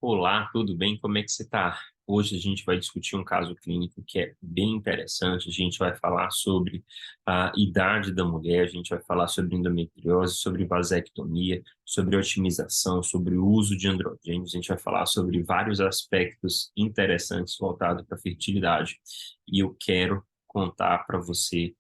Olá, tudo bem? Como é que você está? Hoje a gente vai discutir um caso clínico que é bem interessante. A gente vai falar sobre a idade da mulher, a gente vai falar sobre endometriose, sobre vasectomia, sobre otimização, sobre o uso de androgênios. A gente vai falar sobre vários aspectos interessantes voltados para a fertilidade. E eu quero contar para você,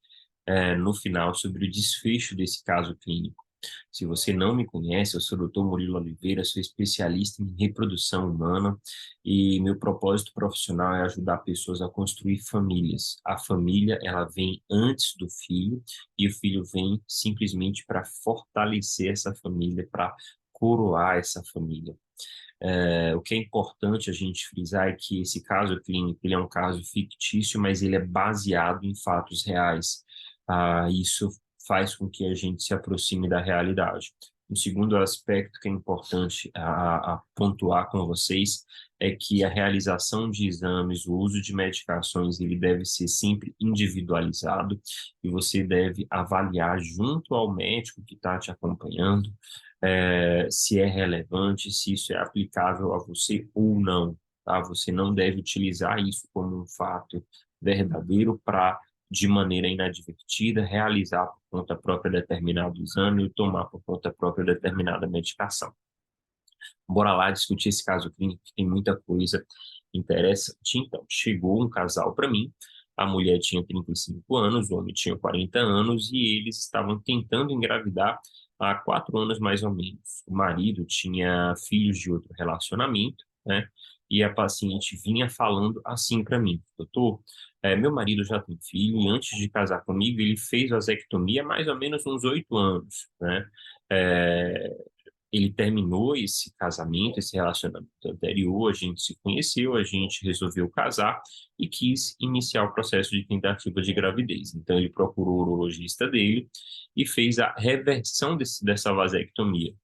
no final, sobre o desfecho desse caso clínico. Se você não me conhece, eu sou o Dr. Murilo Oliveira, sou especialista em reprodução humana e meu propósito profissional é ajudar pessoas a construir famílias. A família, ela vem antes do filho e o filho vem simplesmente para fortalecer essa família, para coroar essa família. O que é importante a gente frisar é que esse caso clínico, ele é um caso fictício, mas ele é baseado em fatos reais. Isso faz com que a gente se aproxime da realidade. O segundo aspecto que é importante a pontuar com vocês é que a realização de exames, o uso de medicações, ele deve ser sempre individualizado e você deve avaliar junto ao médico que está te acompanhando, se é relevante, se isso é aplicável a você ou não, tá? Você não deve utilizar isso como um fato verdadeiro para, de maneira inadvertida, realizar por conta própria determinado exame ou tomar por conta própria determinada medicação. Bora lá discutir esse caso clínico, que tem muita coisa interessante. Então, chegou um casal para mim, a mulher tinha 35 anos, o homem tinha 40 anos, e eles estavam tentando engravidar há 4 anos mais ou menos. O marido tinha filhos de outro relacionamento, né? E a paciente vinha falando assim para mim: doutor, meu marido já tem filho, e antes de casar comigo, ele fez vasectomia há mais ou menos uns 8 anos, né? É, ele terminou esse casamento, esse relacionamento anterior, a gente se conheceu, a gente resolveu casar e quis iniciar o processo de tentativa de gravidez. Então, ele procurou o urologista dele e fez a reversão dessa vasectomia.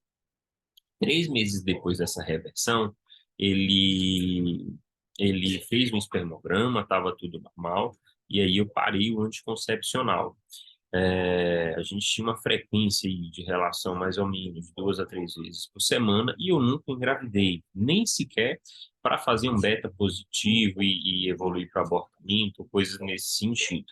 3 meses depois dessa reversão, ele, ele fez um espermograma, estava tudo normal, e aí eu parei o anticoncepcional. A gente tinha uma frequência aí de relação mais ou menos 2 a 3 vezes por semana e eu nunca engravidei, nem sequer para fazer um beta positivo e evoluir para abortamento, coisas nesse sentido.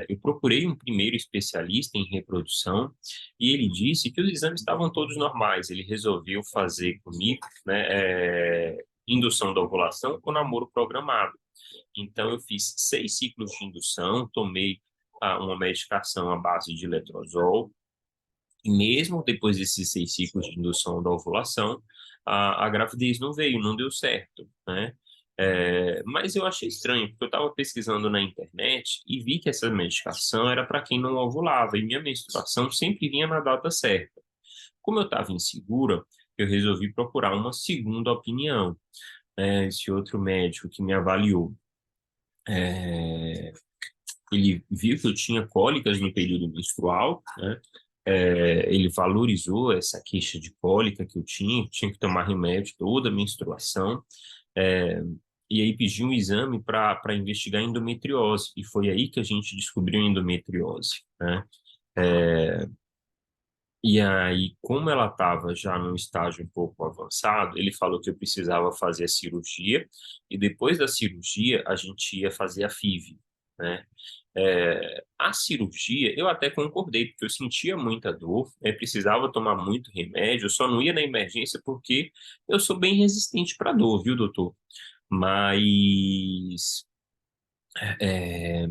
Eu procurei um primeiro especialista em reprodução e ele disse que os exames estavam todos normais. Ele resolveu fazer comigo, né, indução da ovulação com namoro programado. Então, eu fiz 6 ciclos de indução, tomei uma medicação à base de letrozol, e mesmo depois desses 6 ciclos de indução da ovulação, a gravidez não veio, não deu certo, né? Mas eu achei estranho, porque eu estava pesquisando na internet e vi que essa medicação era para quem não ovulava, e minha menstruação sempre vinha na data certa. Como eu estava insegura, eu resolvi procurar uma segunda opinião. Esse outro médico que me avaliou, é, ele viu que eu tinha cólicas no período menstrual, né? Ele valorizou essa queixa de cólica que eu tinha que tomar remédio toda a menstruação, é, e aí pediu um exame para investigar endometriose, e foi aí que a gente descobriu endometriose, né? E aí, como ela estava já num estágio um pouco avançado, ele falou que eu precisava fazer a cirurgia, e depois da cirurgia a gente ia fazer a FIV, né? A cirurgia, eu até concordei, porque eu sentia muita dor, precisava tomar muito remédio, eu só não ia na emergência porque eu sou bem resistente para dor, viu, doutor? Mas é,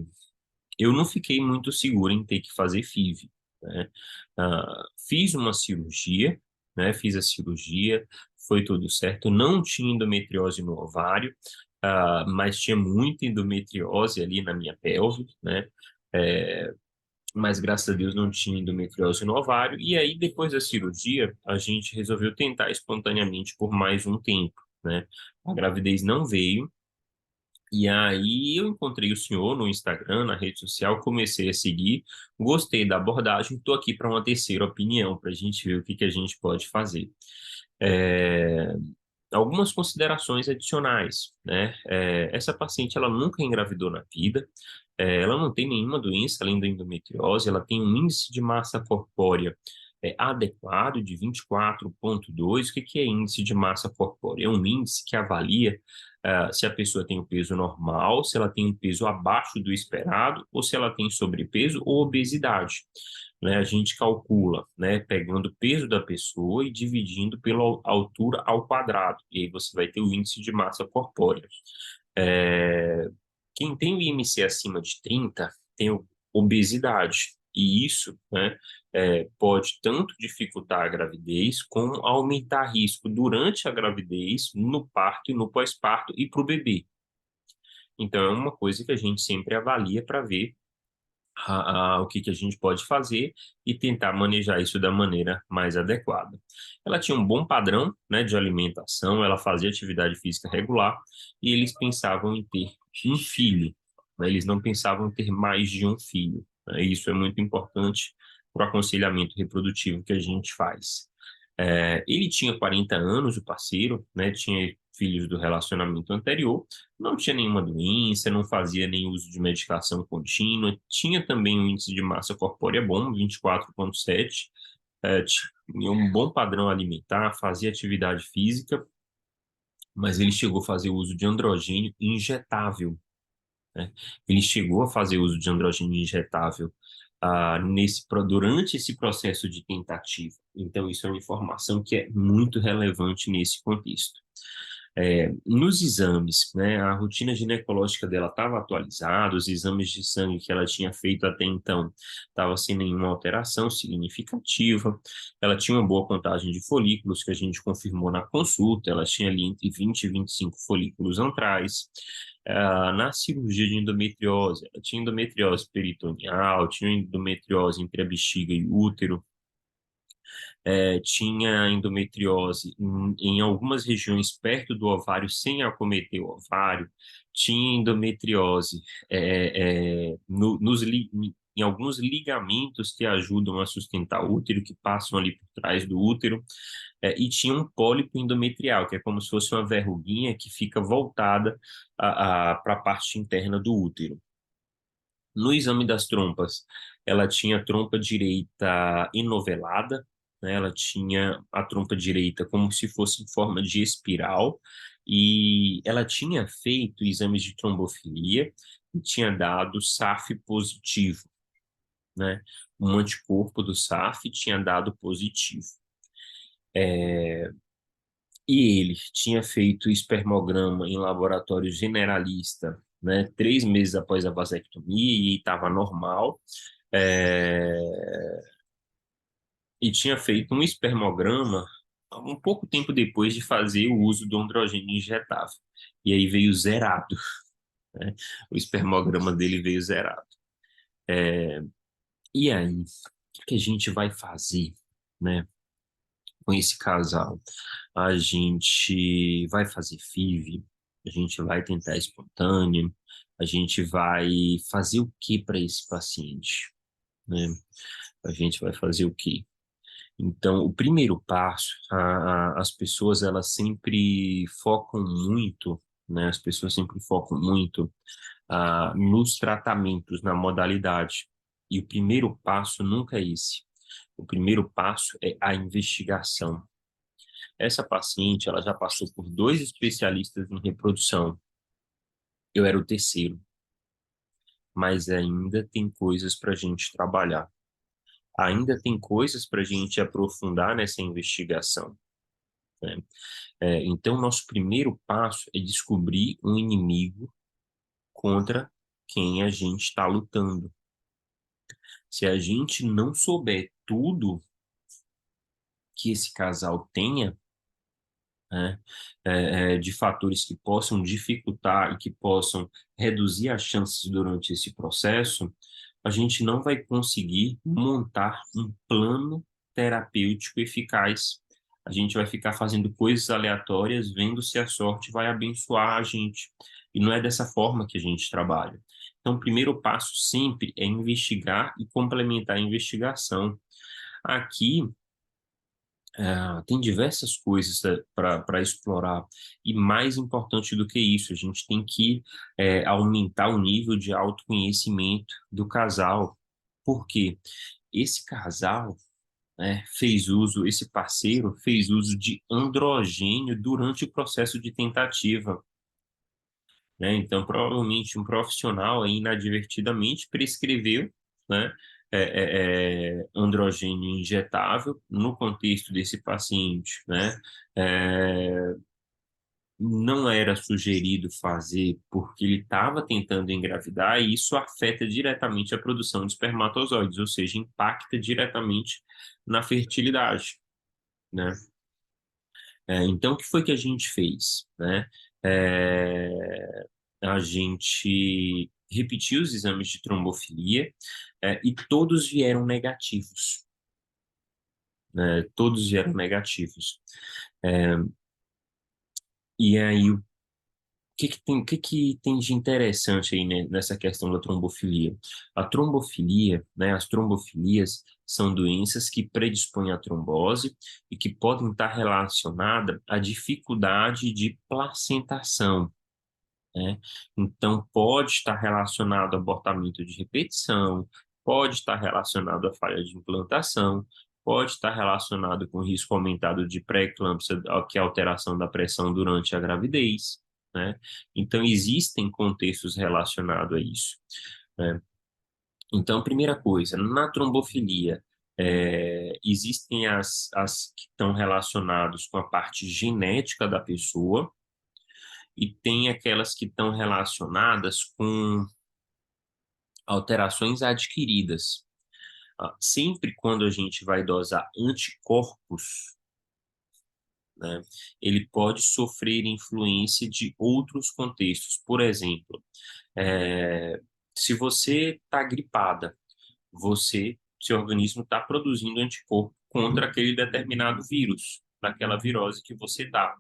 eu não fiquei muito seguro em ter que fazer FIV, né? Fiz uma cirurgia, né? Fiz a cirurgia, foi tudo certo. Não tinha endometriose no ovário, mas tinha muita endometriose ali na minha pelve, né? É, mas graças a Deus não tinha endometriose no ovário. E aí, depois da cirurgia, a gente resolveu tentar espontaneamente por mais um tempo, né? A gravidez não veio. E aí eu encontrei o senhor no Instagram, na rede social, comecei a seguir, gostei da abordagem, estou aqui para uma terceira opinião, para a gente ver o que a gente pode fazer. É, Algumas considerações adicionais, né? Essa paciente, ela nunca engravidou na vida, ela não tem nenhuma doença além da endometriose, ela tem um índice de massa corpórea adequado de 24,2. O que é índice de massa corpórea? É um índice que avalia se a pessoa tem um peso normal, se ela tem um peso abaixo do esperado, ou se ela tem sobrepeso ou obesidade. Né? A gente calcula, né, pegando o peso da pessoa e dividindo pela altura ao quadrado, e aí você vai ter o índice de massa corpórea. É, Quem tem o IMC acima de 30 tem obesidade, e isso, né, pode tanto dificultar a gravidez, como aumentar risco durante a gravidez, no parto e no pós-parto e para o bebê. Então, é uma coisa que a gente sempre avalia para ver o que a gente pode fazer e tentar manejar isso da maneira mais adequada. Ela tinha um bom padrão, né, de alimentação, ela fazia atividade física regular e eles pensavam em ter um filho, né, eles não pensavam em ter mais de um filho, né, isso é muito importante para o aconselhamento reprodutivo que a gente faz. Ele tinha 40 anos, o parceiro, né, tinha filhos do relacionamento anterior, não tinha nenhuma doença, não fazia nem uso de medicação contínua, tinha também um índice de massa corpórea bom, 24,7, tinha um bom padrão alimentar, fazia atividade física, mas ele chegou a fazer uso de androgênio injetável, né? Ele chegou a fazer uso de androgênio injetável durante esse processo de tentativa. Então, isso é uma informação que é muito relevante nesse contexto. Nos exames, né, a rotina ginecológica dela estava atualizada, os exames de sangue que ela tinha feito até então estava sem nenhuma alteração significativa, ela tinha uma boa contagem de folículos, que a gente confirmou na consulta, ela tinha ali entre 20 e 25 folículos antrais. Na cirurgia de endometriose, ela tinha endometriose peritoneal, tinha endometriose entre a bexiga e o útero, tinha endometriose em algumas regiões perto do ovário, sem acometer o ovário, tinha endometriose em alguns ligamentos que ajudam a sustentar o útero, que passam ali por trás do útero, e tinha um pólipo endometrial, que é como se fosse uma verruguinha que fica voltada para a parte interna do útero. No exame das trompas, ela tinha a trompa direita enovelada, né? Ela tinha a trompa direita como se fosse em forma de espiral, e ela tinha feito exames de trombofilia e tinha dado SAF positivo, né? Um anticorpo do SAF tinha dado positivo. E ele tinha feito espermograma em laboratório generalista, né, 3 meses após a vasectomia, e estava normal. É, e tinha feito um espermograma um pouco tempo depois de fazer o uso do androgênio injetável. E aí veio zerado, né? O espermograma dele veio zerado. E aí, o que a gente vai fazer, né, com esse casal? A gente vai fazer FIV, a gente vai tentar espontânea, a gente vai fazer o que para esse paciente, né? A gente vai fazer o quê? Então, o primeiro passo, as pessoas elas sempre focam muito, né? As pessoas sempre focam muito nos tratamentos, na modalidade. E o primeiro passo nunca é esse. O primeiro passo é a investigação. Essa paciente, ela já passou por 2 especialistas em reprodução. Eu era o terceiro, mas ainda tem coisas para a gente trabalhar. Ainda tem coisas para a gente aprofundar nessa investigação, né? Então, nosso primeiro passo é descobrir um inimigo contra quem a gente está lutando. Se a gente não souber tudo que esse casal tenha, né, de fatores que possam dificultar e que possam reduzir as chances durante esse processo, a gente não vai conseguir montar um plano terapêutico eficaz. A gente vai ficar fazendo coisas aleatórias, vendo se a sorte vai abençoar a gente. E não é dessa forma que a gente trabalha. Então, o primeiro passo sempre é investigar e complementar a investigação. Aqui, tem diversas coisas para explorar, e mais importante do que isso, a gente tem que aumentar o nível de autoconhecimento do casal, porque esse casal né, esse parceiro fez uso de androgênio durante o processo de tentativa, né? Então, provavelmente um profissional aí inadvertidamente prescreveu, né, androgênio injetável no contexto desse paciente, né? É, não era sugerido fazer porque ele estava tentando engravidar e isso afeta diretamente a produção de espermatozoides, ou seja, impacta diretamente na fertilidade, né? Então, o que foi que a gente fez, né? A gente repetiu os exames de trombofilia, e todos vieram negativos, né? Todos vieram negativos. É, e aí, o que que tem de interessante aí, né, nessa questão da trombofilia? A trombofilia, né, as trombofilias são doenças que predispõem à trombose e que podem estar relacionadas à dificuldade de placentação, né? Então, pode estar relacionado a abortamento de repetição, pode estar relacionado a falha de implantação, pode estar relacionado com risco aumentado de pré-eclâmpsia, que é a alteração da pressão durante a gravidez, né? Então, existem contextos relacionados a isso, né? Então, primeira coisa, na trombofilia, existem as que estão relacionados com a parte genética da pessoa, e tem aquelas que estão relacionadas com alterações adquiridas. Sempre quando a gente vai dosar anticorpos, né, ele pode sofrer influência de outros contextos. Por exemplo, é, se você está gripada, seu organismo está produzindo anticorpo contra aquele determinado vírus, daquela virose que você está.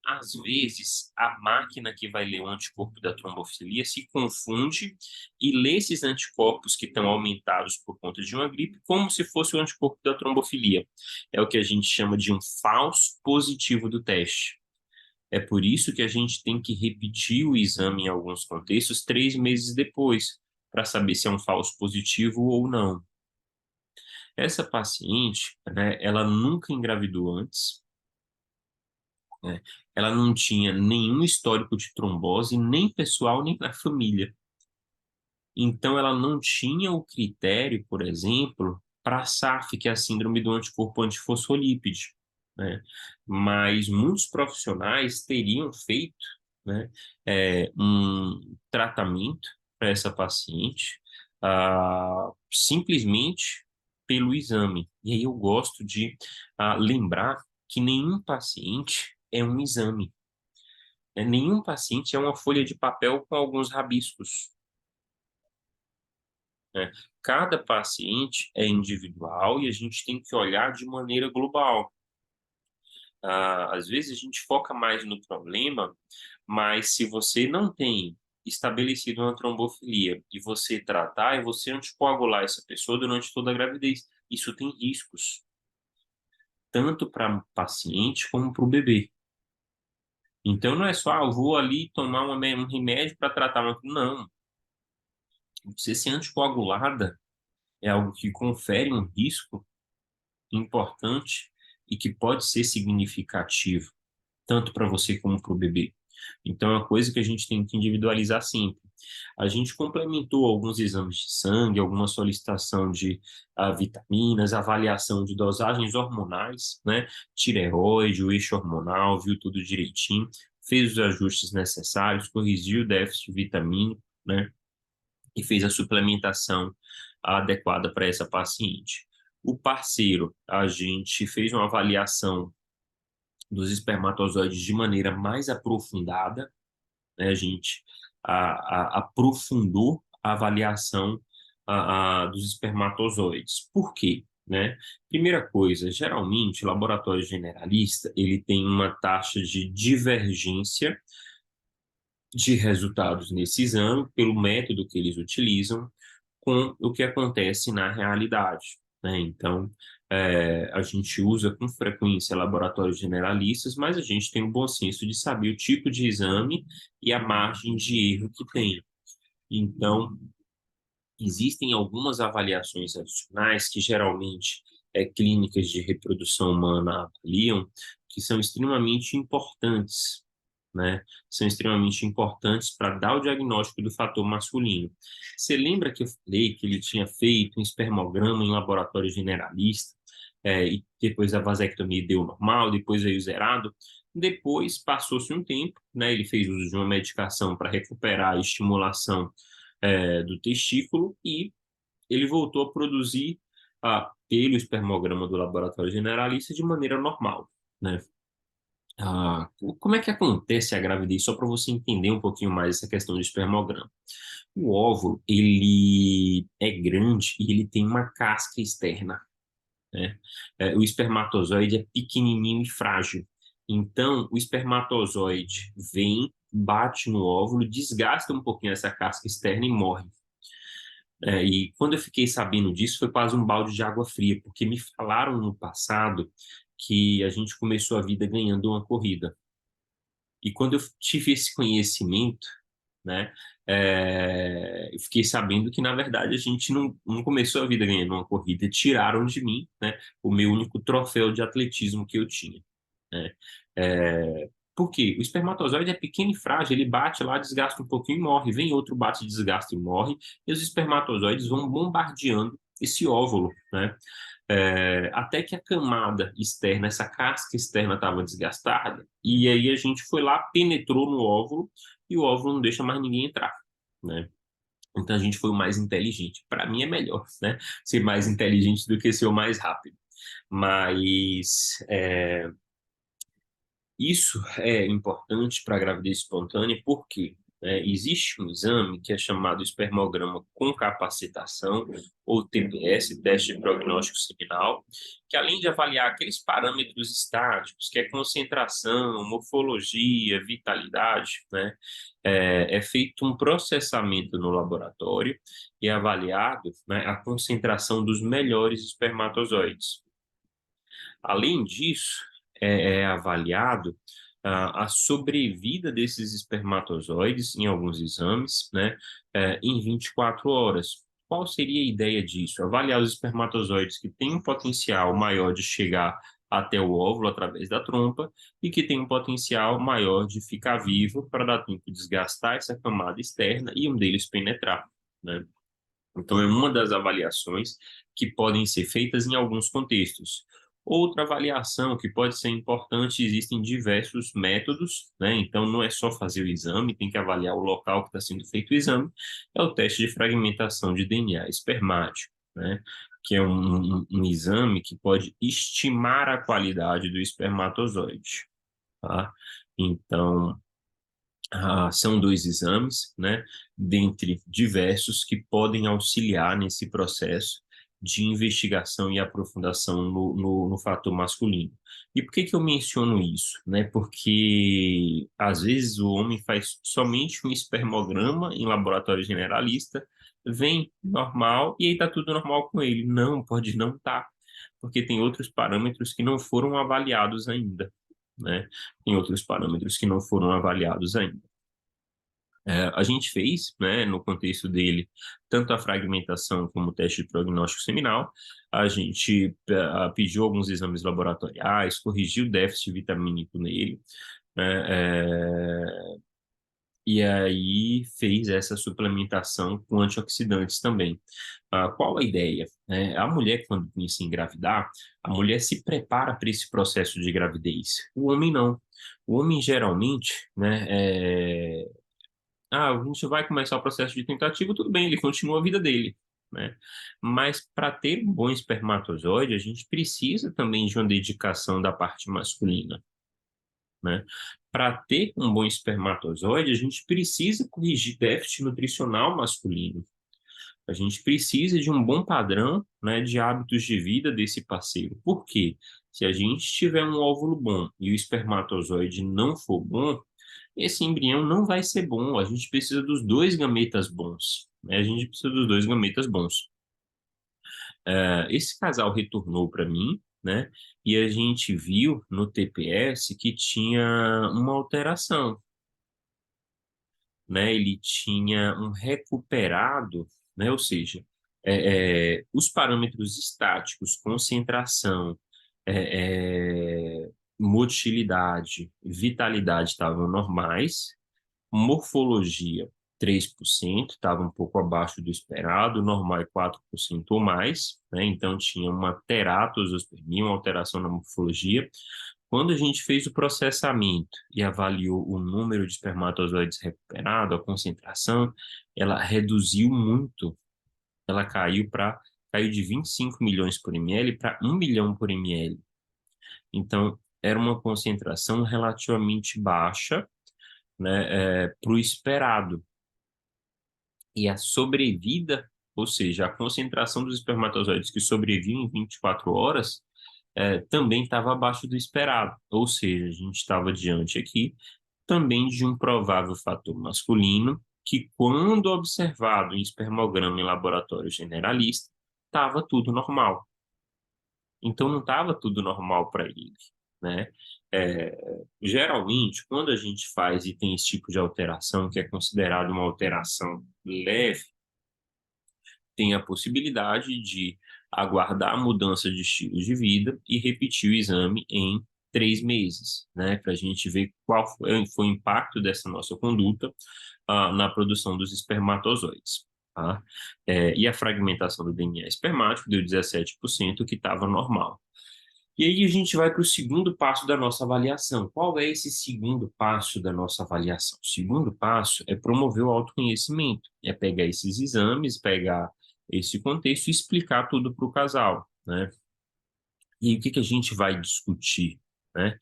Às vezes, a máquina que vai ler o anticorpo da trombofilia se confunde e lê esses anticorpos que estão aumentados por conta de uma gripe como se fosse o anticorpo da trombofilia. É o que a gente chama de um falso positivo do teste. É por isso que a gente tem que repetir o exame em alguns contextos 3 meses depois, para saber se é um falso positivo ou não. Essa paciente, né, ela nunca engravidou antes, né? Ela não tinha nenhum histórico de trombose, nem pessoal, nem na família. Então, ela não tinha o critério, por exemplo, para a SAF, que é a síndrome do anticorpo antifosfolípide, né? Mas muitos profissionais teriam feito, né, um tratamento para essa paciente, simplesmente pelo exame. E aí eu gosto de lembrar que nenhum paciente é um exame, né? Nenhum paciente é uma folha de papel com alguns rabiscos, né? Cada paciente é individual e a gente tem que olhar de maneira global. Às vezes a gente foca mais no problema, mas se você não tem estabelecido uma trombofilia e você tratar e você anticoagular essa pessoa durante toda a gravidez, isso tem riscos, tanto para o paciente como para o bebê. Então não é só, eu vou ali tomar um remédio para tratar uma... Não, você ser anticoagulada é algo que confere um risco importante e que pode ser significativo, tanto para você como para o bebê. Então, é uma coisa que a gente tem que individualizar sempre. A gente complementou alguns exames de sangue, alguma solicitação de vitaminas, avaliação de dosagens hormonais, né? Tireoide, o eixo hormonal, viu tudo direitinho, fez os ajustes necessários, corrigiu o déficit vitamínico, né? E fez a suplementação adequada para essa paciente. O parceiro, a gente fez uma avaliação dos espermatozoides de maneira mais aprofundada, né? A gente aprofundou a avaliação dos espermatozoides. Por quê? Né? Primeira coisa, geralmente, o laboratório generalista ele tem uma taxa de divergência de resultados nesse exame, pelo método que eles utilizam, com o que acontece na realidade, né? Então, a gente usa com frequência laboratórios generalistas, mas a gente tem o bom senso de saber o tipo de exame e a margem de erro que tem. Então, existem algumas avaliações adicionais que geralmente clínicas de reprodução humana avaliam, que são extremamente importantes, né? São extremamente importantes para dar o diagnóstico do fator masculino. Você lembra que eu falei que ele tinha feito um espermograma em laboratório generalista, e depois a vasectomia deu normal, depois veio zerado? Depois, passou-se um tempo, né? Ele fez uso de uma medicação para recuperar a estimulação do testículo e ele voltou a produzir pelo espermograma do laboratório generalista de maneira normal, né? Como é que acontece a gravidez? Só para você entender um pouquinho mais essa questão do espermograma. O óvulo, ele é grande e ele tem uma casca externa, né? O espermatozoide é pequenininho e frágil. Então, o espermatozoide vem, bate no óvulo, desgasta um pouquinho essa casca externa e morre. E quando eu fiquei sabendo disso, foi quase um balde de água fria, porque me falaram no passado que a gente começou a vida ganhando uma corrida. E quando eu tive esse conhecimento, né, eu fiquei sabendo que, na verdade, a gente não começou a vida ganhando uma corrida, tiraram de mim, né, o meu único troféu de atletismo que eu tinha, né? Por quê? O espermatozoide é pequeno e frágil, ele bate lá, desgasta um pouquinho e morre, vem outro, bate, desgasta e morre, e os espermatozoides vão bombardeando esse óvulo, né? Até que a camada externa, essa casca externa estava desgastada, e aí a gente foi lá, penetrou no óvulo, e o óvulo não deixa mais ninguém entrar, né? Então a gente foi o mais inteligente. Para mim é melhor, né? Ser mais inteligente do que ser o mais rápido. Mas isso é importante para a gravidez espontânea porque existe um exame que é chamado espermograma com capacitação, ou TPS, teste de prognóstico seminal, que além de avaliar aqueles parâmetros estáticos, que é concentração, morfologia, vitalidade, né, é feito um processamento no laboratório e é avaliado, né, a concentração dos melhores espermatozoides. Além disso, é avaliado a sobrevida desses espermatozoides em alguns exames, né, em 24 horas. Qual seria a ideia disso? Avaliar os espermatozoides que têm um potencial maior de chegar até o óvulo através da trompa e que têm um potencial maior de ficar vivo para dar tempo de desgastar essa camada externa e um deles penetrar, né? Então, é uma das avaliações que podem ser feitas em alguns contextos. Outra avaliação que pode ser importante, existem diversos métodos, né? Então, não é só fazer o exame, tem que avaliar o local que está sendo feito o exame, é o teste de fragmentação de DNA espermático, né? Que é um exame que pode estimar a qualidade do espermatozoide, tá? Então, são dois exames, né, dentre diversos que podem auxiliar nesse processo de investigação e aprofundação no fator masculino. E por que que eu menciono isso? Né? Porque, às vezes, o homem faz somente um espermograma em laboratório generalista, vem normal e aí está tudo normal com ele. Não, pode não estar, porque tem outros parâmetros que não foram avaliados ainda, né? Tem outros parâmetros que não foram avaliados ainda. A gente fez, né, no contexto dele, tanto a fragmentação como o teste de prognóstico seminal. A gente pediu alguns exames laboratoriais, corrigiu o déficit vitamínico nele, né, e aí fez essa suplementação com antioxidantes também. Qual a ideia? A mulher, quando pensa em engravidar, a mulher se prepara para esse processo de gravidez. O homem não. O homem, geralmente, né, a gente vai começar o processo de tentativa, tudo bem, ele continua a vida dele, né? Mas para ter um bom espermatozoide, a gente precisa também de uma dedicação da parte masculina, né? Para ter um bom espermatozoide, a gente precisa corrigir déficit nutricional masculino. A gente precisa de um bom padrão, né, de hábitos de vida desse parceiro. Por quê? Se a gente tiver um óvulo bom e o espermatozoide não for bom, esse embrião não vai ser bom. A gente precisa dos dois gametas bons, né? A gente precisa dos dois gametas bons. Esse casal retornou para mim, né? E a gente viu no TPS que tinha uma alteração, né? Ele tinha um recuperado, né? Ou seja, Os parâmetros estáticos, concentração, motilidade, vitalidade estavam normais, morfologia 3%, estava um pouco abaixo do esperado, normal é 4% ou mais, né? Então tinha uma teratosospermia, uma alteração na morfologia. Quando a gente fez o processamento e avaliou o número de espermatozoides recuperado, a concentração, ela reduziu muito, ela caiu de 25 milhões por ml para 1 milhão por ml. Então, era uma concentração relativamente baixa, né, para o esperado. E a sobrevida, ou seja, a concentração dos espermatozoides que sobreviviam em 24 horas, também estava abaixo do esperado. Ou seja, a gente estava diante aqui também de um provável fator masculino que, quando observado em espermograma em laboratório generalista, estava tudo normal. Então, não estava tudo normal para ele, né? Geralmente, quando a gente faz e tem esse tipo de alteração, que é considerado uma alteração leve, tem a possibilidade de aguardar a mudança de estilo de vida e repetir o exame em 3 meses, né? Para a gente ver qual foi o impacto dessa nossa conduta na produção dos espermatozoides. Tá? E a fragmentação do DNA espermático deu 17%, que estava normal. E aí a gente vai para o segundo passo da nossa avaliação. Qual é esse segundo passo da nossa avaliação? O segundo passo é promover o autoconhecimento, é pegar esses exames, pegar esse contexto e explicar tudo para o casal, né? E o que que a gente vai discutir, né?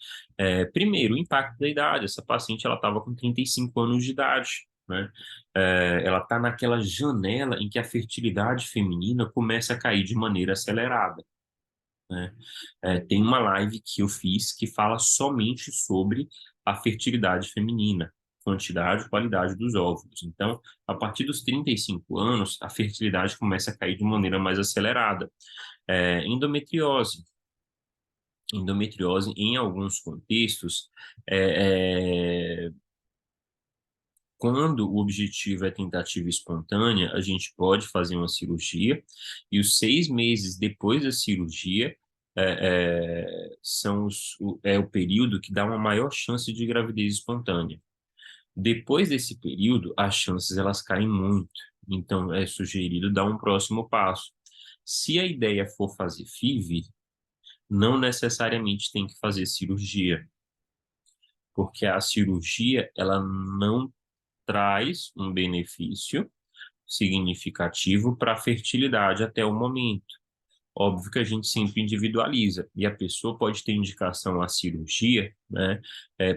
Primeiro, o impacto da idade. Essa paciente, ela estava com 35 anos de idade, né? Ela está naquela janela em que a fertilidade feminina começa a cair de maneira acelerada, né? Tem uma live que eu fiz que fala somente sobre a fertilidade feminina, quantidade e qualidade dos óvulos. Então, a partir dos 35 anos, a fertilidade começa a cair de maneira mais acelerada. Endometriose. Endometriose, em alguns contextos, quando o objetivo é tentativa espontânea, a gente pode fazer uma cirurgia, e os 6 meses depois da cirurgia é o período que dá uma maior chance de gravidez espontânea. Depois desse período, as chances elas caem muito. Então, é sugerido dar um próximo passo. Se a ideia for fazer FIV, não necessariamente tem que fazer cirurgia, porque a cirurgia ela não traz um benefício significativo para a fertilidade até o momento. Óbvio que a gente sempre individualiza, e a pessoa pode ter indicação à cirurgia, né,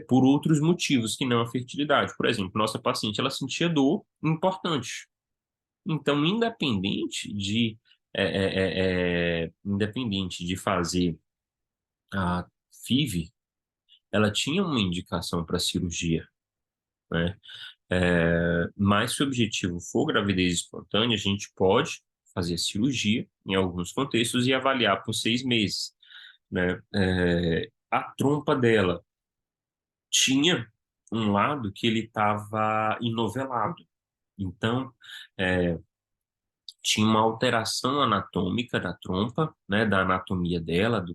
por outros motivos que não a fertilidade. Por exemplo, nossa paciente, ela sentia dor importante. Então, independente de fazer a FIV, ela tinha uma indicação para cirurgia, né? Mas se o objetivo for gravidez espontânea, a gente pode fazer cirurgia em alguns contextos e avaliar por 6 meses, né? A trompa dela tinha um lado que ele estava enovelado, então tinha uma alteração anatômica da trompa, né, da anatomia dela,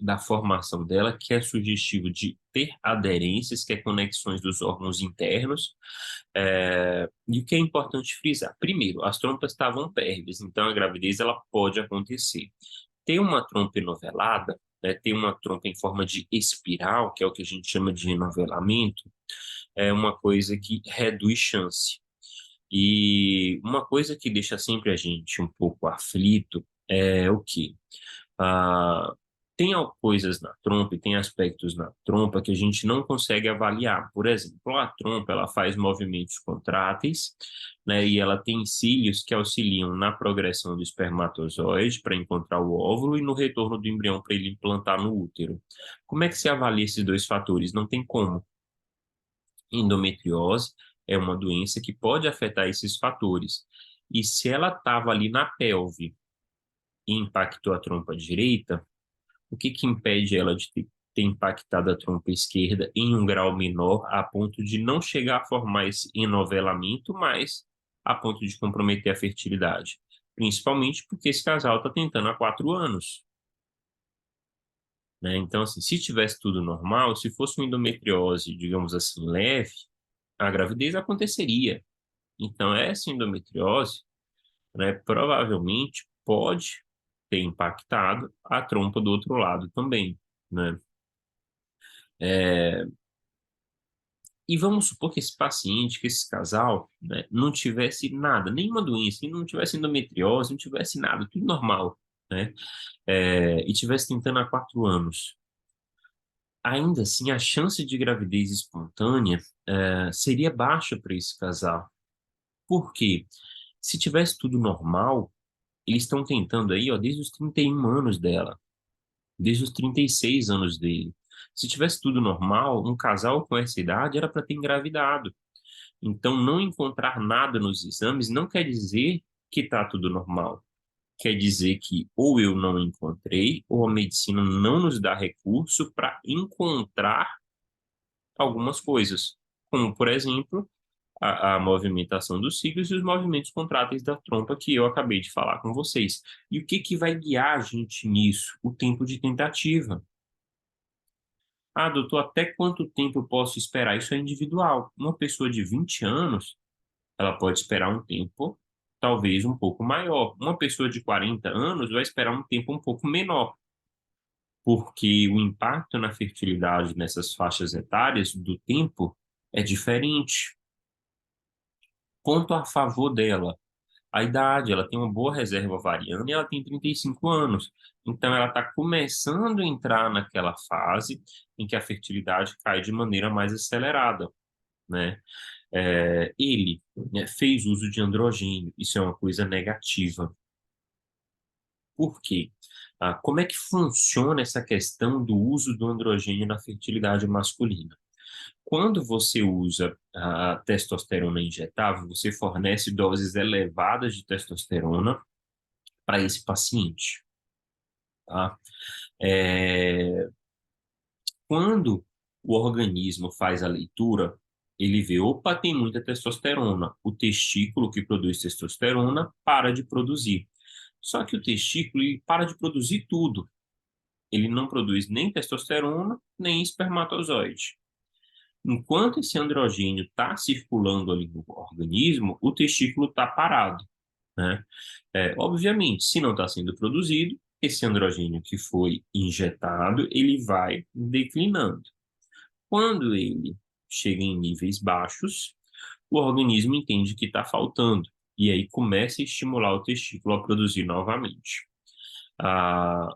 da formação dela, que é sugestivo de ter aderências, que é conexões dos órgãos internos. E o que é importante frisar? Primeiro, as trompas estavam pérvias, então a gravidez ela pode acontecer. Ter uma trompa enovelada, né, ter uma trompa em forma de espiral, que é o que a gente chama de enovelamento, é uma coisa que reduz chance. E uma coisa que deixa sempre a gente um pouco aflito é o quê? Ah, tem coisas na trompa e tem aspectos na trompa que a gente não consegue avaliar. Por exemplo, a trompa ela faz movimentos contráteis, né, e ela tem cílios que auxiliam na progressão do espermatozoide para encontrar o óvulo e no retorno do embrião para ele implantar no útero. Como é que se avalia esses dois fatores? Não tem como. Endometriose é uma doença que pode afetar esses fatores. E se ela estava ali na pelve e impactou a trompa direita, o que que impede ela de ter impactado a trompa esquerda em um grau menor, a ponto de não chegar a formar esse enovelamento, mas a ponto de comprometer a fertilidade? principalmente porque esse casal está tentando há 4 anos, né? Então, assim, se tivesse tudo normal, se fosse uma endometriose, digamos assim, leve, a gravidez aconteceria. Então, essa endometriose, né, provavelmente pode ter impactado a trompa do outro lado também, né? É, e vamos supor que esse paciente, que esse casal, né, não tivesse nada, nenhuma doença, não tivesse endometriose, não tivesse nada, tudo normal, né? E tivesse tentando há 4 anos. Ainda assim, a chance de gravidez espontânea, seria baixa para esse casal. Por quê? Se tivesse tudo normal, eles estão tentando aí, ó, desde os 31 anos dela, desde os 36 anos dele. Se tivesse tudo normal, um casal com essa idade era para ter engravidado. Então, não encontrar nada nos exames não quer dizer que está tudo normal. Quer dizer que ou eu não encontrei, ou a medicina não nos dá recurso para encontrar algumas coisas, como, por exemplo, a movimentação dos cílios e os movimentos contráteis da trompa que eu acabei de falar com vocês. E o que que vai guiar a gente nisso? O tempo de tentativa. Ah, doutor, até quanto tempo eu posso esperar? Isso é individual. Uma pessoa de 20 anos, ela pode esperar um tempo talvez um pouco maior. Uma pessoa de 40 anos vai esperar um tempo um pouco menor, porque o impacto na fertilidade nessas faixas etárias do tempo é diferente. Ponto a favor dela, a idade, ela tem uma boa reserva ovariana e ela tem 35 anos. Então, ela está começando a entrar naquela fase em que a fertilidade cai de maneira mais acelerada, né? Ele, né, fez uso de androgênio, isso é uma coisa negativa. Por quê? Como é que funciona essa questão do uso do androgênio na fertilidade masculina? Quando você usa a testosterona injetável, você fornece doses elevadas de testosterona para esse paciente, tá? É, Quando o organismo faz a leitura, ele vê, opa, tem muita testosterona. O testículo que produz testosterona para de produzir. Só que o testículo ele para de produzir tudo. Ele não produz nem testosterona, nem espermatozoide. Enquanto esse androgênio está circulando ali no organismo, o testículo está parado, né? Obviamente, se não está sendo produzido, esse androgênio que foi injetado, ele vai declinando. Quando ele chega em níveis baixos, o organismo entende que está faltando, e aí começa a estimular o testículo a produzir novamente. Ah,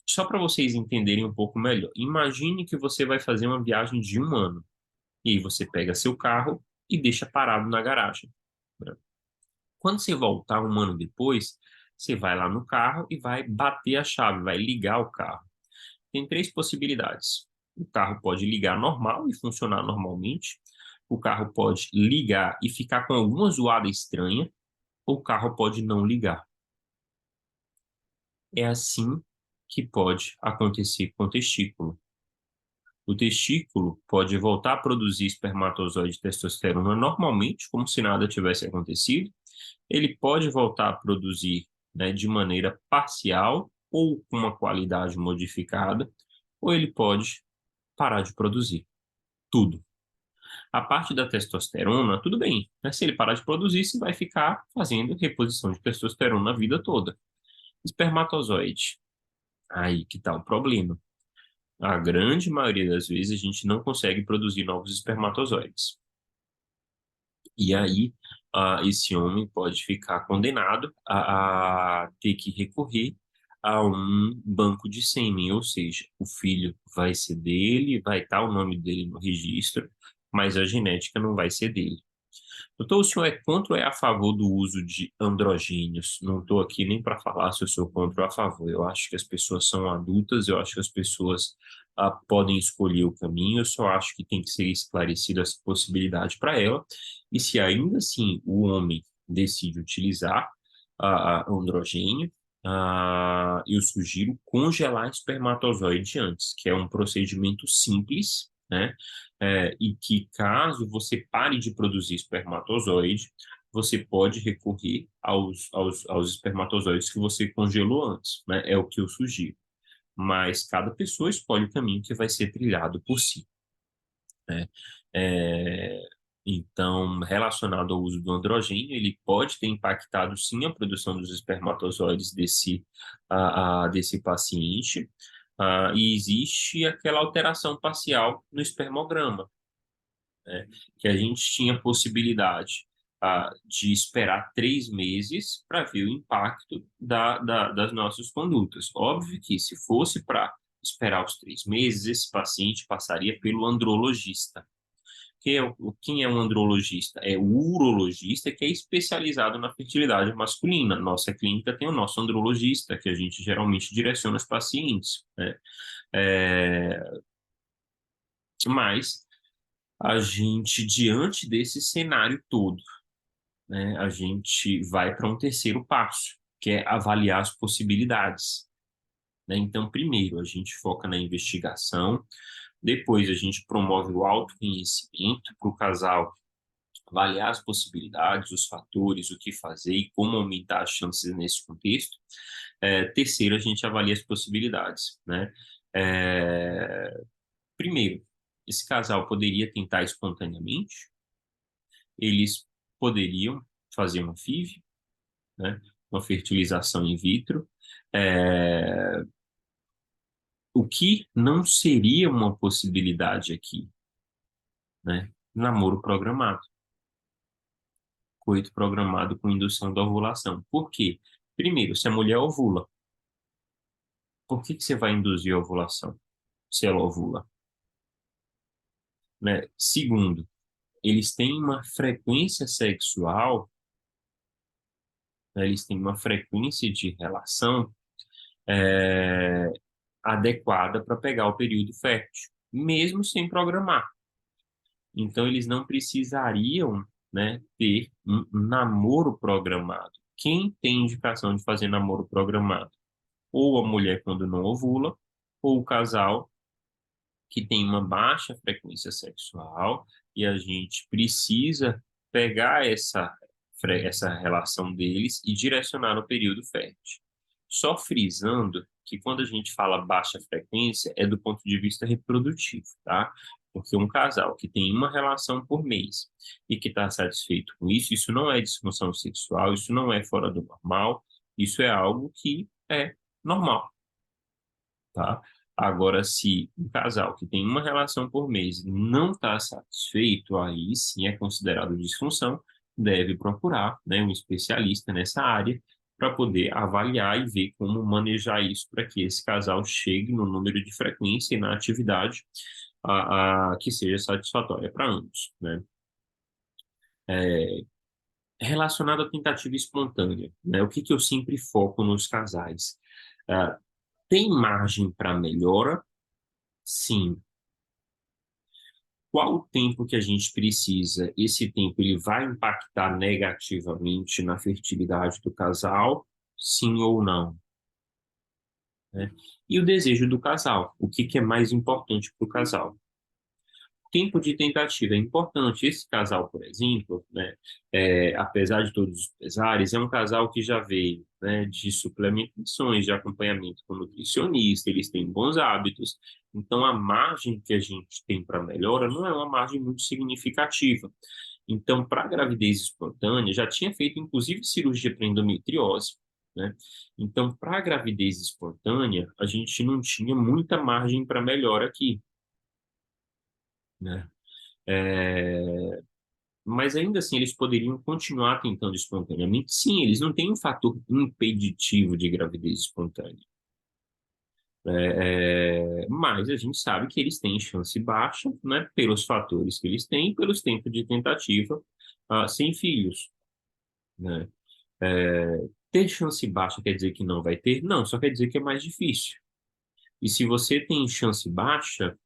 Só para vocês entenderem um pouco melhor, imagine que você vai fazer uma viagem de 1 ano, e aí você pega seu carro e deixa parado na garagem, né? Quando você voltar 1 ano depois, você vai lá no carro e vai bater a chave, vai ligar o carro. Tem três possibilidades. O carro pode ligar normal e funcionar normalmente. O carro pode ligar e ficar com alguma zoada estranha. Ou o carro pode não ligar. É assim que pode acontecer com o testículo. O testículo pode voltar a produzir espermatozoide e testosterona normalmente, como se nada tivesse acontecido. Ele pode voltar a produzir, né, de maneira parcial ou com uma qualidade modificada, ou ele pode parar de produzir tudo. A parte da testosterona, tudo bem, né? Se ele parar de produzir, você vai ficar fazendo reposição de testosterona a vida toda. Espermatozoide, aí que está o problema. A grande maioria das vezes a gente não consegue produzir novos espermatozoides. E aí, esse homem pode ficar condenado a ter que recorrer a um banco de sêmen, ou seja, o filho vai ser dele, vai estar o nome dele no registro, mas a genética não vai ser dele. Doutor, o senhor é contra ou é a favor do uso de androgênios? Não estou aqui nem para falar se eu sou contra ou a favor. Eu acho que as pessoas são adultas, eu acho que as pessoas podem escolher o caminho, eu só acho que tem que ser esclarecida essa possibilidade para ela. E se ainda assim o homem decide utilizar androgênio, eu sugiro congelar espermatozoide antes, que é um procedimento simples, né? E que caso você pare de produzir espermatozoide, você pode recorrer aos espermatozoides que você congelou antes, né? É o que eu sugiro. Mas cada pessoa escolhe o caminho que vai ser trilhado por si, né? É, então, relacionado ao uso do androgênio, ele pode ter impactado sim a produção dos espermatozoides desse paciente, e existe aquela alteração parcial no espermograma, né? Que a gente tinha possibilidade de esperar 3 meses para ver o impacto das nossas condutas. Óbvio que se fosse para esperar os 3 meses, esse paciente passaria pelo andrologista. Quem é um andrologista? É o urologista que é especializado na fertilidade masculina. Nossa clínica tem o nosso andrologista, que a gente geralmente direciona os pacientes, né? É, mas a gente, diante desse cenário todo, né, a gente vai para um terceiro passo, que é avaliar as possibilidades, né? Então, primeiro, a gente foca na investigação, depois a gente promove o autoconhecimento para o casal avaliar as possibilidades, os fatores, o que fazer e como aumentar as chances nesse contexto. Terceiro, a gente avalia as possibilidades, né? É, primeiro, esse casal poderia tentar espontaneamente, eles poderiam fazer uma FIV, né? Uma fertilização in vitro. É, o que não seria uma possibilidade aqui, né? Namoro programado, coito programado com indução da ovulação. Por quê? Primeiro, se a mulher ovula, por que você vai induzir a ovulação se ela ovula, né? Segundo, eles têm uma frequência sexual, né? Eles têm uma frequência de relação é, adequada para pegar o período fértil, mesmo sem programar. Então, eles não precisariam, né, ter um namoro programado. Quem tem indicação de fazer namoro programado? Ou a mulher quando não ovula, ou o casal que tem uma baixa frequência sexual e a gente precisa pegar essa relação deles e direcionar no período fértil. Só frisando que quando a gente fala baixa frequência é do ponto de vista reprodutivo, tá? Porque um casal que tem uma relação por mês e que está satisfeito com isso, isso não é disfunção sexual, isso não é fora do normal, isso é algo que é normal, tá? Agora, se um casal que tem uma relação por mês não está satisfeito, aí sim é considerado disfunção, deve procurar, né, um especialista nessa área para poder avaliar e ver como manejar isso para que esse casal chegue no número de frequência e na atividade que seja satisfatória para ambos, né? Relacionado à tentativa espontânea, né? O que que eu sempre foco nos casais? Ah, tem margem para melhora? Sim. Qual o tempo que a gente precisa? Esse tempo ele vai impactar negativamente na fertilidade do casal? Sim ou não, né? E o desejo do casal? O que que é mais importante para o casal? Tempo de tentativa é importante. Esse casal, por exemplo, né, apesar de todos os pesares, é um casal que já veio, né, de suplementações, de acompanhamento com nutricionista, eles têm bons hábitos. Então, a margem que a gente tem para melhora não é uma margem muito significativa. Então, para a gravidez espontânea, já tinha feito, inclusive, cirurgia para endometriose, né? Então, para a gravidez espontânea, a gente não tinha muita margem para melhora aqui, né? É, mas ainda assim, eles poderiam continuar tentando espontaneamente? Sim, eles não têm um fator impeditivo de gravidez espontânea. Mas a gente sabe que eles têm chance baixa, né, pelos fatores que eles têm, pelos tempos de tentativa, sem filhos, né? Ter chance baixa quer dizer que não vai ter? Não, só quer dizer que é mais difícil. E se você tem chance baixa,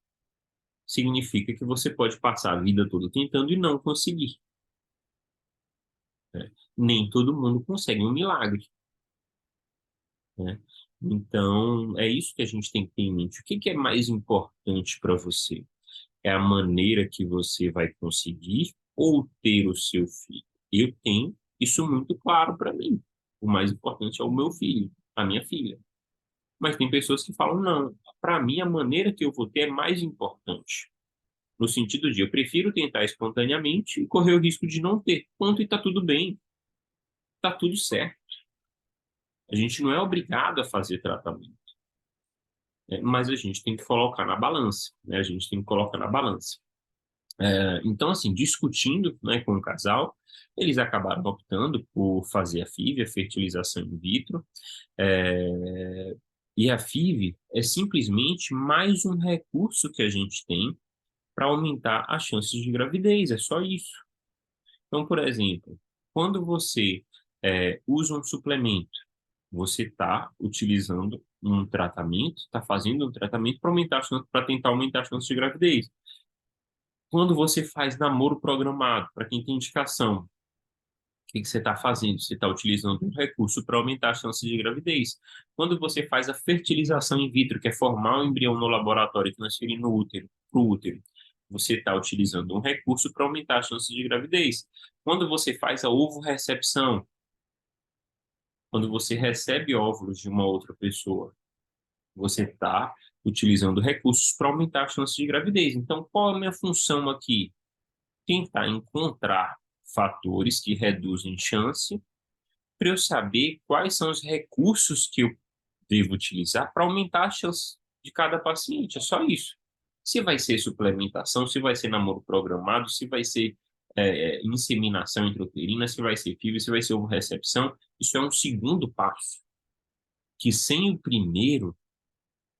significa que você pode passar a vida toda tentando e não conseguir, né? Nem todo mundo consegue um milagre, né? Então, é isso que a gente tem que ter em mente. O que que é mais importante para você? É a maneira que você vai conseguir ou ter o seu filho? Eu tenho isso muito claro para mim. O mais importante é o meu filho, a minha filha. Mas tem pessoas que falam, não, para mim a maneira que eu vou ter é mais importante. No sentido de eu prefiro tentar espontaneamente e correr o risco de não ter. Ponto, e tá tudo bem, tá tudo certo. A gente não é obrigado a fazer tratamento, né? Mas a gente tem que colocar na balança, né? A gente tem que colocar na balança. Então, assim, discutindo, né, com o casal, eles acabaram optando por fazer a FIV, a fertilização in vitro. É, e a FIV é simplesmente mais um recurso que a gente tem para aumentar as chances de gravidez, é só isso. Então, por exemplo, quando você usa um suplemento, você está utilizando um tratamento, está fazendo um tratamento para aumentar a chance, para tentar aumentar a chance de gravidez. Quando você faz namoro programado, para quem tem indicação, o que você está fazendo? Você está utilizando um recurso para aumentar a chance de gravidez. Quando você faz a fertilização in vitro, que é formar o embrião no laboratório e transferir no útero, para o útero, você está utilizando um recurso para aumentar a chance de gravidez. Quando você faz a ovorecepção, quando você recebe óvulos de uma outra pessoa, você está utilizando recursos para aumentar a chance de gravidez. Então, qual é a minha função aqui? Tentar encontrar fatores que reduzem chance para eu saber quais são os recursos que eu devo utilizar para aumentar a chance de cada paciente. É só isso. Se vai ser suplementação, se vai ser namoro programado, se vai ser inseminação intrauterina, se vai ser FIV, se vai ser ovorecepção, isso é um segundo passo. Que sem o primeiro,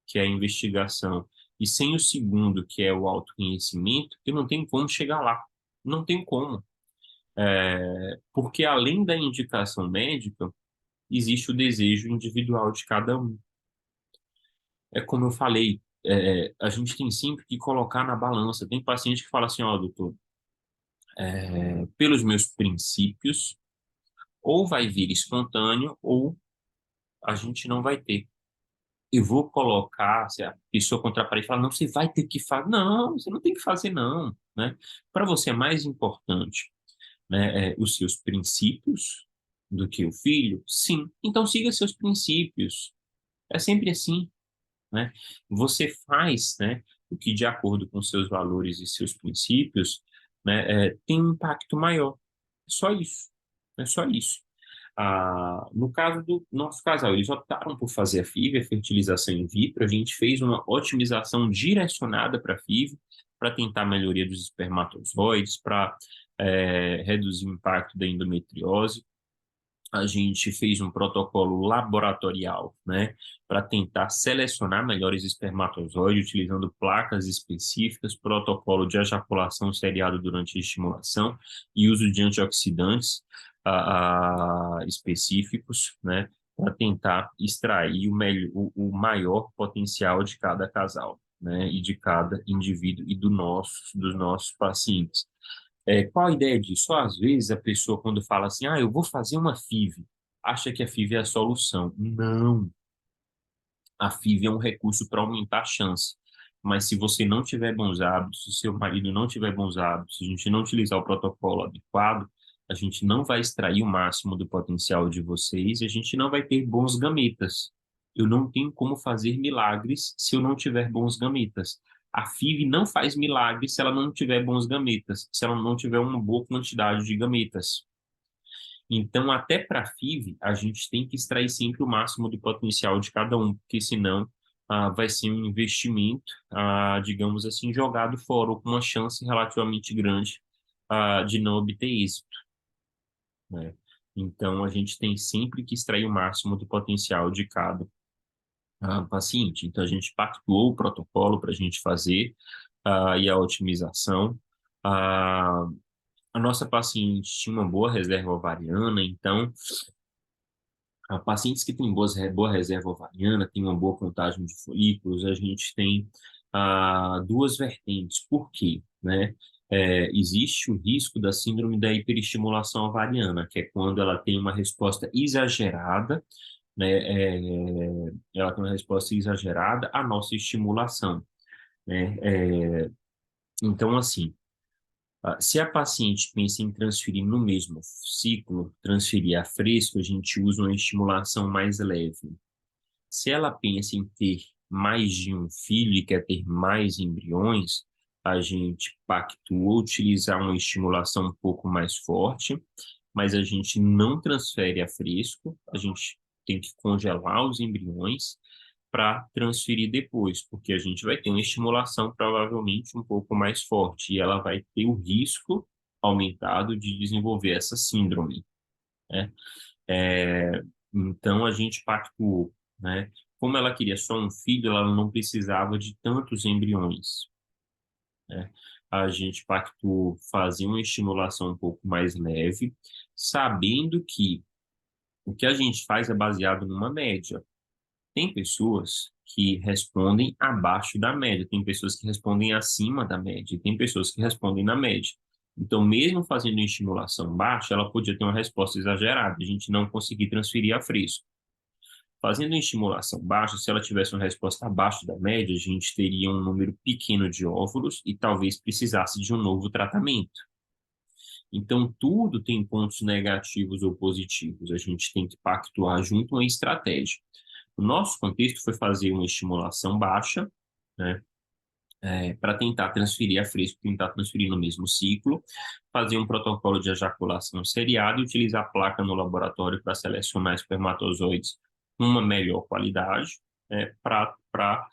que é a investigação, e sem o segundo, que é o autoconhecimento, eu não tenho como chegar lá. Não tem como. Porque além da indicação médica, existe o desejo individual de cada um. É como eu falei, a gente tem sempre que colocar na balança. Tem paciente que fala assim, ó, doutor, pelos meus princípios, ou vai vir espontâneo, ou a gente não vai ter. Eu vou colocar, se a pessoa contrapara e fala, não, você vai ter que fazer. Não, você não tem que fazer, não, né? Para você é mais importante, né, os seus princípios do que o filho? Sim. Então siga seus princípios. É sempre assim, né? Você faz, né, o que de acordo com seus valores e seus princípios, né, tem um impacto maior. É só isso. É só isso. No caso do nosso casal, eles optaram por fazer a FIV, a fertilização in vitro. A gente fez uma otimização direcionada para a FIV, para tentar a melhoria dos espermatozoides, para reduzir o impacto da endometriose. A gente fez um protocolo laboratorial, né, para tentar selecionar melhores espermatozoides, utilizando placas específicas, protocolo de ejaculação seriada durante a estimulação e uso de antioxidantes específicos, né, para tentar extrair o maior potencial de cada casal, né, e de cada indivíduo e dos nossos pacientes. Qual a ideia disso? Às vezes a pessoa, quando fala assim, eu vou fazer uma FIV, acha que a FIV é a solução. Não, a FIV é um recurso para aumentar a chance. Mas se você não tiver bons hábitos, se seu marido não tiver bons hábitos, se a gente não utilizar o protocolo adequado, a gente não vai extrair o máximo do potencial de vocês e a gente não vai ter bons gametas. Eu não tenho como fazer milagres se eu não tiver bons gametas. A FIV não faz milagres se ela não tiver bons gametas, se ela não tiver uma boa quantidade de gametas. Então, até para a FIV, a gente tem que extrair sempre o máximo do potencial de cada um, porque senão vai ser um investimento, digamos assim, jogado fora, ou com uma chance relativamente grande de não obter êxito, né? Então, a gente tem sempre que extrair o máximo do potencial de cada paciente. Então, a gente pactuou o protocolo para a gente fazer e a otimização. Ah, a nossa paciente tinha uma boa reserva ovariana, então pacientes que têm boa reserva ovariana, têm uma boa contagem de folículos, a gente tem duas vertentes. Por quê? Né? Existe o risco da síndrome da hiperestimulação ovariana, que é quando ela tem uma resposta exagerada, né? Ela tem uma resposta exagerada à nossa estimulação, né? Então, assim, Se a paciente pensa em transferir no mesmo ciclo, transferir a fresco, a gente usa uma estimulação mais leve. Se ela pensa em ter mais de um filho e quer ter mais embriões, a gente pactua utilizar uma estimulação um pouco mais forte, mas a gente não transfere a fresco, a gente tem que congelar os embriões para transferir depois, porque a gente vai ter uma estimulação provavelmente um pouco mais forte e ela vai ter o risco aumentado de desenvolver essa síndrome, né? Então a gente pactuou, né? Como ela queria só um filho, ela não precisava de tantos embriões, né? A gente pactuou fazer uma estimulação um pouco mais leve, sabendo que o que a gente faz é baseado numa média. Tem pessoas que respondem abaixo da média, tem pessoas que respondem acima da média, e tem pessoas que respondem na média. Então, mesmo fazendo uma estimulação baixa, ela podia ter uma resposta exagerada, a gente não conseguir transferir a fresco. Fazendo uma estimulação baixa, se ela tivesse uma resposta abaixo da média, a gente teria um número pequeno de óvulos e talvez precisasse de um novo tratamento. Então, tudo tem pontos negativos ou positivos. A gente tem que pactuar junto uma estratégia. O nosso contexto foi fazer uma estimulação baixa, né, para tentar transferir a fresco, tentar transferir no mesmo ciclo, fazer um protocolo de ejaculação seriada e utilizar a placa no laboratório para selecionar espermatozoides com uma melhor qualidade, para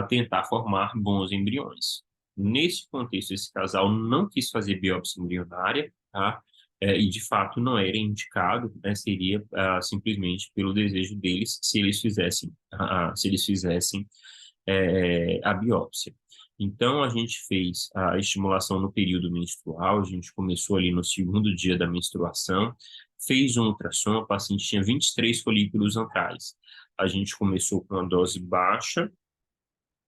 tentar formar bons embriões. Nesse contexto, esse casal não quis fazer biópsia embrionária, tá? E de fato não era indicado, né? Seria simplesmente pelo desejo deles se eles fizessem a biópsia. Então, a gente fez a estimulação no período menstrual, a gente começou ali no segundo dia da menstruação, fez um ultrassom, a paciente tinha 23 folículos antrais. A gente começou com uma dose baixa,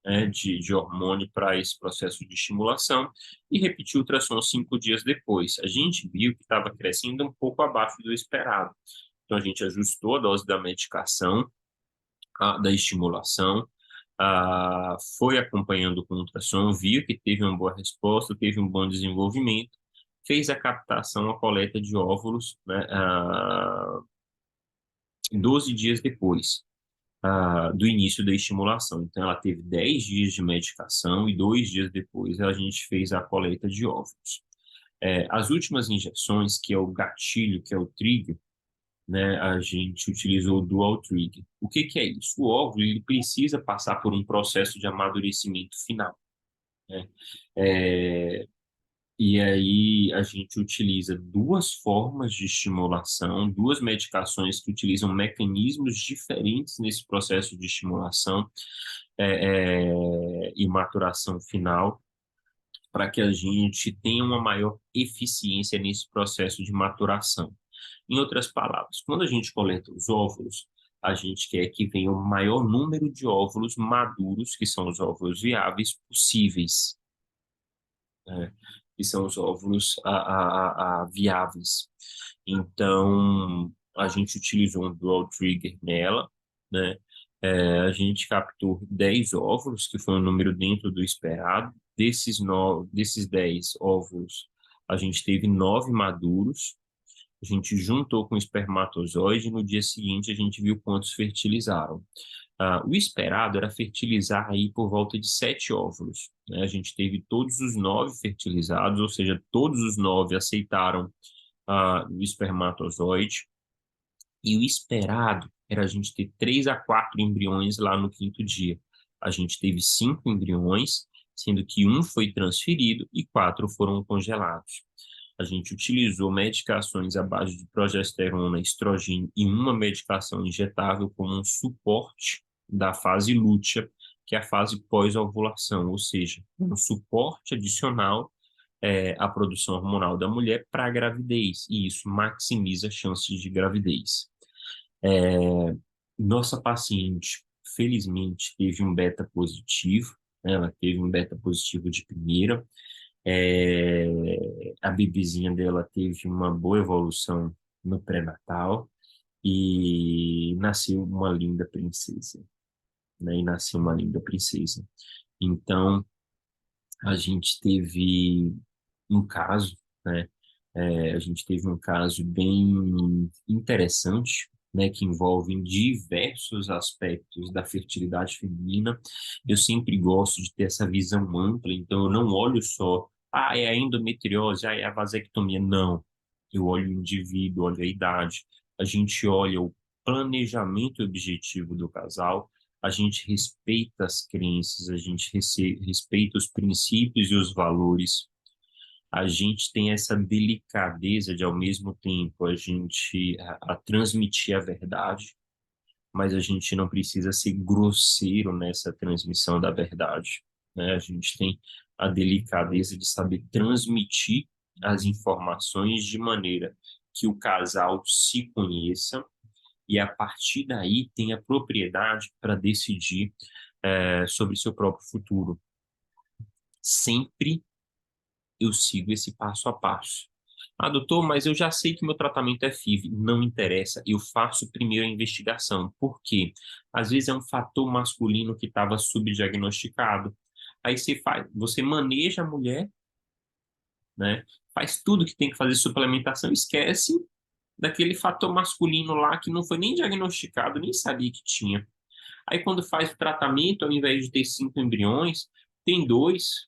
né, de hormônio para esse processo de estimulação e repetiu o ultrassom 5 dias depois. A gente viu que estava crescendo um pouco abaixo do esperado. Então, a gente ajustou a dose da medicação, da estimulação, foi acompanhando com o ultrassom, viu que teve uma boa resposta, teve um bom desenvolvimento, fez a captação, a coleta de óvulos, né, 12 dias depois do início da estimulação. Então, ela teve 10 dias de medicação e 2 dias depois a gente fez a coleta de óvulos. As últimas injeções, que é o gatilho, que é o trigger, né, a gente utilizou o dual trigger. O que que é isso? O óvulo ele precisa passar por um processo de amadurecimento final, né? É, e aí a gente utiliza duas formas de estimulação, duas medicações que utilizam mecanismos diferentes nesse processo de estimulação e maturação final, para que a gente tenha uma maior eficiência nesse processo de maturação. Em outras palavras, quando a gente coleta os óvulos, a gente quer que venha o maior número de óvulos maduros, que são os óvulos viáveis, possíveis, né? Que são os óvulos viáveis. Então, a gente utilizou um dual trigger nela, né? A gente captou 10 óvulos, que foi um número dentro do esperado. Desses 10 óvulos, a gente teve 9 maduros. A gente juntou com o espermatozoide e no dia seguinte a gente viu quantos fertilizaram. O esperado era fertilizar aí por volta de 7 óvulos, né? A gente teve todos os 9 fertilizados, ou seja, todos os 9 aceitaram o espermatozoide. E o esperado era a gente ter 3 a 4 embriões lá no quinto dia. A gente teve 5 embriões, sendo que um foi transferido e 4 foram congelados. A gente utilizou medicações à base de progesterona, estrogênio e uma medicação injetável como um suporte da fase lútea, que é a fase pós-ovulação, ou seja, um suporte adicional à produção hormonal da mulher para a gravidez, e isso maximiza as chances de gravidez. Nossa paciente, felizmente, teve um beta positivo, né? Ela teve um beta positivo de primeira, a bebezinha dela teve uma boa evolução no pré-natal e nasceu uma linda princesa, né? E nasceu uma linda princesa. Então, a gente teve um caso, né? A gente teve um caso bem interessante, né, que envolve diversos aspectos da fertilidade feminina. Eu sempre gosto de ter essa visão ampla, então eu não olho só, é a endometriose, é a vasectomia, não. Eu olho o indivíduo, olho a idade, a gente olha o planejamento objetivo do casal, a gente respeita as crenças, a gente respeita os princípios e os valores, a gente tem essa delicadeza de, ao mesmo tempo, a gente a transmitir a verdade, mas a gente não precisa ser grosseiro nessa transmissão da verdade, né? A gente tem a delicadeza de saber transmitir as informações de maneira que o casal se conheça e, a partir daí, tenha propriedade para decidir sobre seu próprio futuro. Sempre eu sigo esse passo a passo. Doutor, mas eu já sei que meu tratamento é FIV. Não interessa, eu faço primeiro a investigação. Por quê? Às vezes é um fator masculino que estava subdiagnosticado. Aí você maneja a mulher, né? Faz tudo que tem que fazer suplementação, esquece daquele fator masculino lá que não foi nem diagnosticado, nem sabia que tinha. Aí quando faz o tratamento, ao invés de ter 5 embriões, tem 2.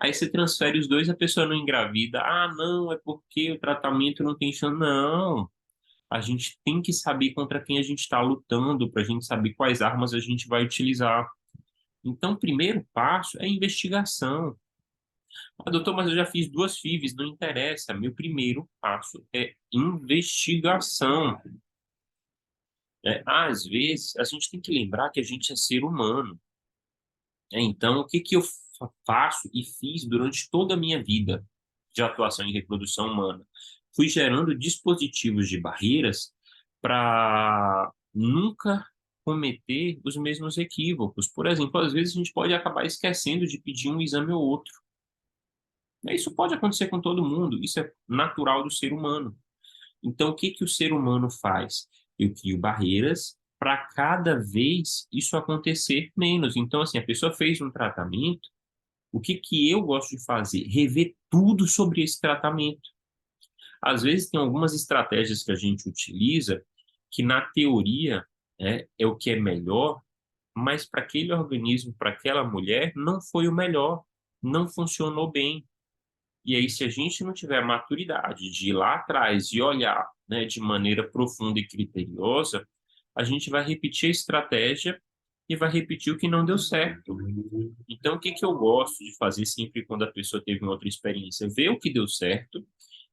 Aí você transfere os 2, a pessoa não engravida. Não, é porque o tratamento não tem chance. Não. A gente tem que saber contra quem a gente está lutando, para a gente saber quais armas a gente vai utilizar. Então, o primeiro passo é investigação. Doutor, mas eu já fiz 2 FIVs, não interessa. Meu primeiro passo é investigação. Às vezes, a gente tem que lembrar que a gente é ser humano. Então, o que que eu faço e fiz durante toda a minha vida de atuação em reprodução humana? Fui gerando dispositivos de barreiras para nunca cometer os mesmos equívocos. Por exemplo, às vezes a gente pode acabar esquecendo de pedir um exame ou outro. Isso pode acontecer com todo mundo, isso é natural do ser humano. Então, o que que o ser humano faz? Eu crio barreiras para cada vez isso acontecer menos. Então, assim, a pessoa fez um tratamento, o que que eu gosto de fazer? Rever tudo sobre esse tratamento. Às vezes tem algumas estratégias que a gente utiliza que na teoria é o que é melhor, mas para aquele organismo, para aquela mulher, não foi o melhor, não funcionou bem. E aí, se a gente não tiver a maturidade de ir lá atrás e olhar, né, de maneira profunda e criteriosa, a gente vai repetir a estratégia e vai repetir o que não deu certo. Então, o que que eu gosto de fazer sempre quando a pessoa teve uma outra experiência? Ver o que deu certo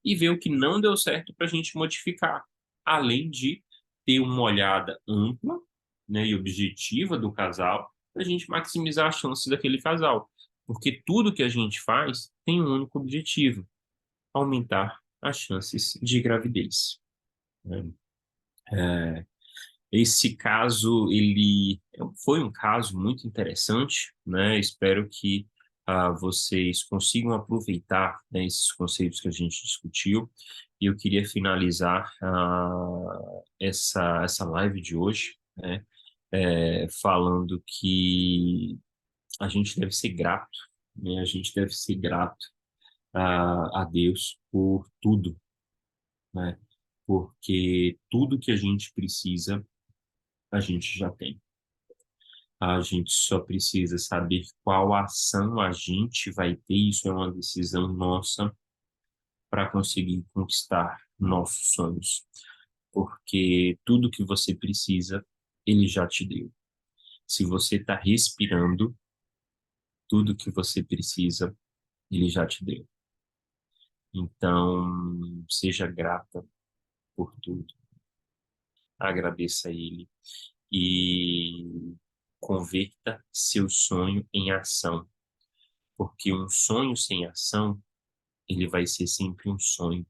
e ver o que não deu certo para a gente modificar, além de ter uma olhada ampla, né, e objetiva do casal, para a gente maximizar as chances daquele casal. Porque tudo que a gente faz tem um único objetivo: aumentar as chances de gravidez, né? Esse caso, ele foi um caso muito interessante, né? Espero que vocês consigam aproveitar, né, esses conceitos que a gente discutiu. E eu queria finalizar essa live de hoje, né, falando que a gente deve ser grato, né? A gente deve ser grato a Deus por tudo, né? Porque tudo que a gente precisa, a gente já tem. A gente só precisa saber qual ação a gente vai ter, isso é uma decisão nossa para conseguir conquistar nossos sonhos. Porque tudo que você precisa, ele já te deu. Se você está respirando, tudo que você precisa, ele já te deu. Então, seja grata por tudo. Agradeça a ele e converta seu sonho em ação, porque um sonho sem ação, ele vai ser sempre um sonho.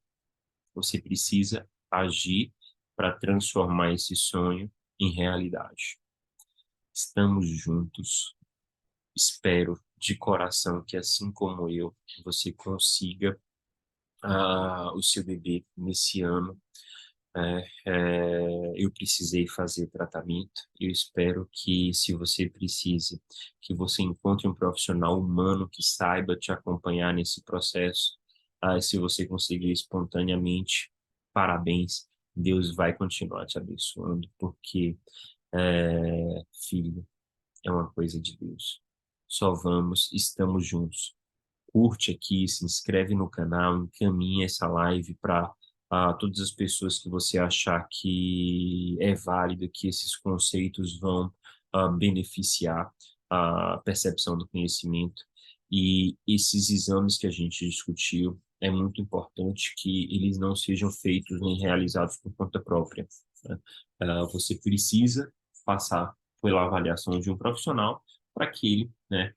Você precisa agir para transformar esse sonho em realidade. Estamos juntos. Espero de coração que, assim como eu, você consiga o seu bebê nesse ano. Eu precisei fazer tratamento. Eu espero que, se você precise, que você encontre um profissional humano que saiba te acompanhar nesse processo, Se você conseguir espontaneamente, parabéns. Deus vai continuar te abençoando, porque, filho, é uma coisa de Deus. Só vamos, estamos juntos. Curte aqui, se inscreve no canal, encaminha essa live para todas as pessoas que você achar que é válido, que esses conceitos vão beneficiar a percepção do conhecimento. E esses exames que a gente discutiu, é muito importante que eles não sejam feitos nem realizados por conta própria, né? Você precisa passar pela avaliação de um profissional para que ele, né,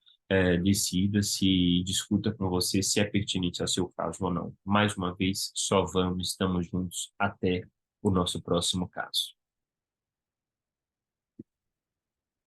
decida se discuta com você se é pertinente ao seu caso ou não. Mais uma vez, só vamos, estamos juntos até o nosso próximo caso.